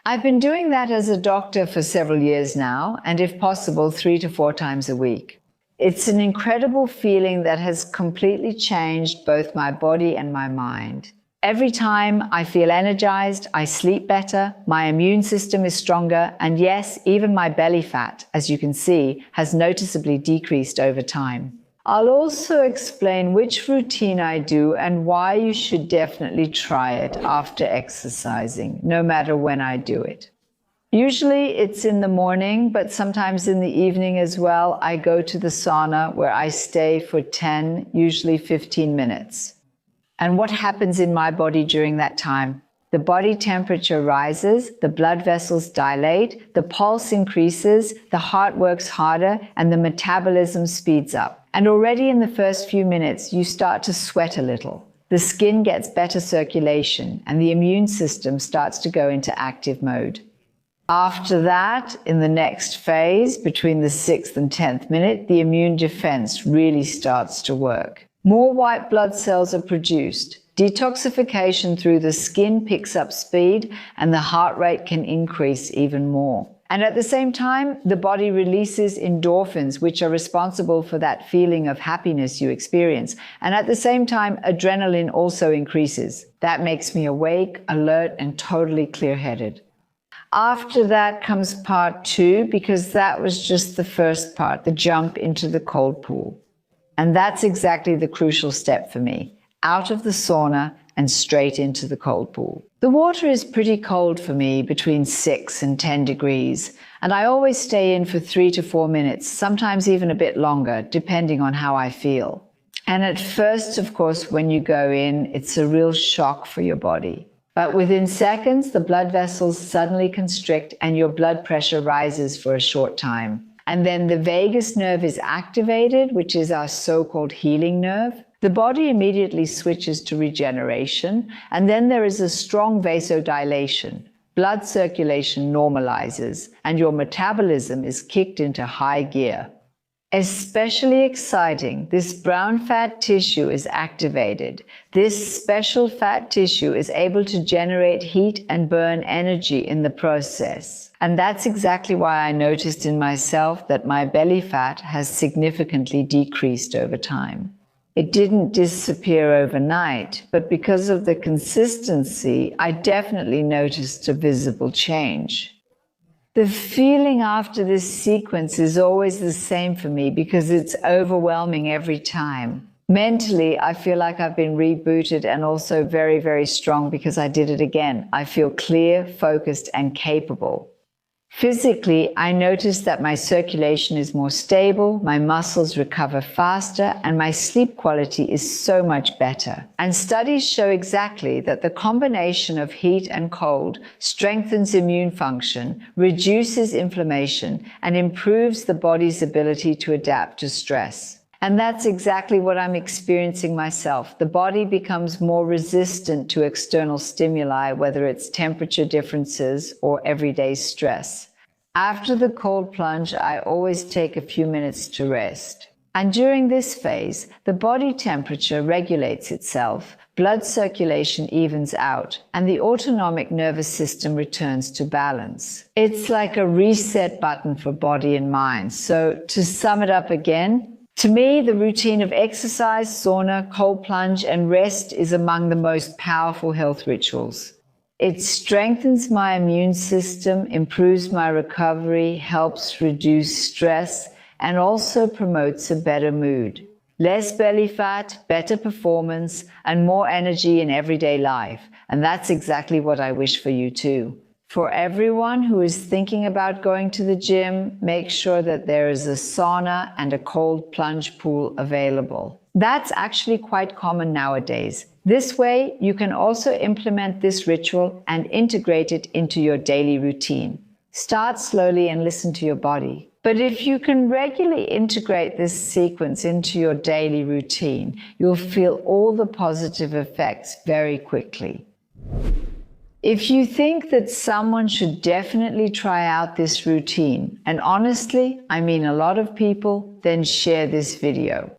I've been doing that as a doctor for several years now, and if possible, 3 to 4 times a week. It's an incredible feeling that has completely changed both my body and my mind. Every time I feel energized, I sleep better, my immune system is stronger, and yes, even my belly fat, as you can see, has noticeably decreased over time. I'll also explain which routine I do and why you should definitely try it after exercising, no matter when I do it. Usually it's in the morning, but sometimes in the evening as well. I go to the sauna where I stay for 10, usually 15 minutes. And what happens in my body during that time? The body temperature rises, the blood vessels dilate, the pulse increases, the heart works harder, and the metabolism speeds up. And already in the first few minutes, you start to sweat a little. The skin gets better circulation, and the immune system starts to go into active mode. After that, in the next phase, between the 6th and 10th minute, the immune defense really starts to work. More white blood cells are produced. Detoxification through the skin picks up speed, and the heart rate can increase even more. And at the same time, the body releases endorphins, which are responsible for that feeling of happiness you experience. And at the same time, adrenaline also increases. That makes me awake, alert, and totally clear-headed. After that comes part 2, because that was just the first part, the jump into the cold pool. And that's exactly the crucial step for me, out of the sauna and straight into the cold pool. The water is pretty cold for me, between 6 and 10 degrees, and I always stay in for 3 to 4 minutes, sometimes even a bit longer, depending on how I feel. And at first, of course, when you go in, it's a real shock for your body. But within seconds, the blood vessels suddenly constrict and your blood pressure rises for a short time. And then the vagus nerve is activated, which is our so-called healing nerve. The body immediately switches to regeneration, and then there is a strong vasodilation. Blood circulation normalizes, and your metabolism is kicked into high gear. Especially exciting, this brown fat tissue is activated. This special fat tissue is able to generate heat and burn energy in the process. And that's exactly why I noticed in myself that my belly fat has significantly decreased over time. It didn't disappear overnight, but because of the consistency, I definitely noticed a visible change. The feeling after this sequence is always the same for me because it's overwhelming every time. Mentally, I feel like I've been rebooted and also very, very strong because I did it again. I feel clear, focused, and capable. Physically, I notice that my circulation is more stable, my muscles recover faster, and my sleep quality is so much better. And studies show exactly that the combination of heat and cold strengthens immune function, reduces inflammation, and improves the body's ability to adapt to stress. And that's exactly what I'm experiencing myself. The body becomes more resistant to external stimuli, whether it's temperature differences or everyday stress. After the cold plunge, I always take a few minutes to rest. And during this phase, the body temperature regulates itself, blood circulation evens out, and the autonomic nervous system returns to balance. It's like a reset button for body and mind. So to sum it up again, to me, the routine of exercise, sauna, cold plunge, and rest is among the most powerful health rituals. It strengthens my immune system, improves my recovery, helps reduce stress, and also promotes a better mood. Less belly fat, better performance, and more energy in everyday life. And that's exactly what I wish for you too. For everyone who is thinking about going to the gym, make sure that there is a sauna and a cold plunge pool available. That's actually quite common nowadays. This way, you can also implement this ritual and integrate it into your daily routine. Start slowly and listen to your body. But if you can regularly integrate this sequence into your daily routine, you'll feel all the positive effects very quickly. If you think that someone should definitely try out this routine, and honestly, I mean a lot of people, then share this video.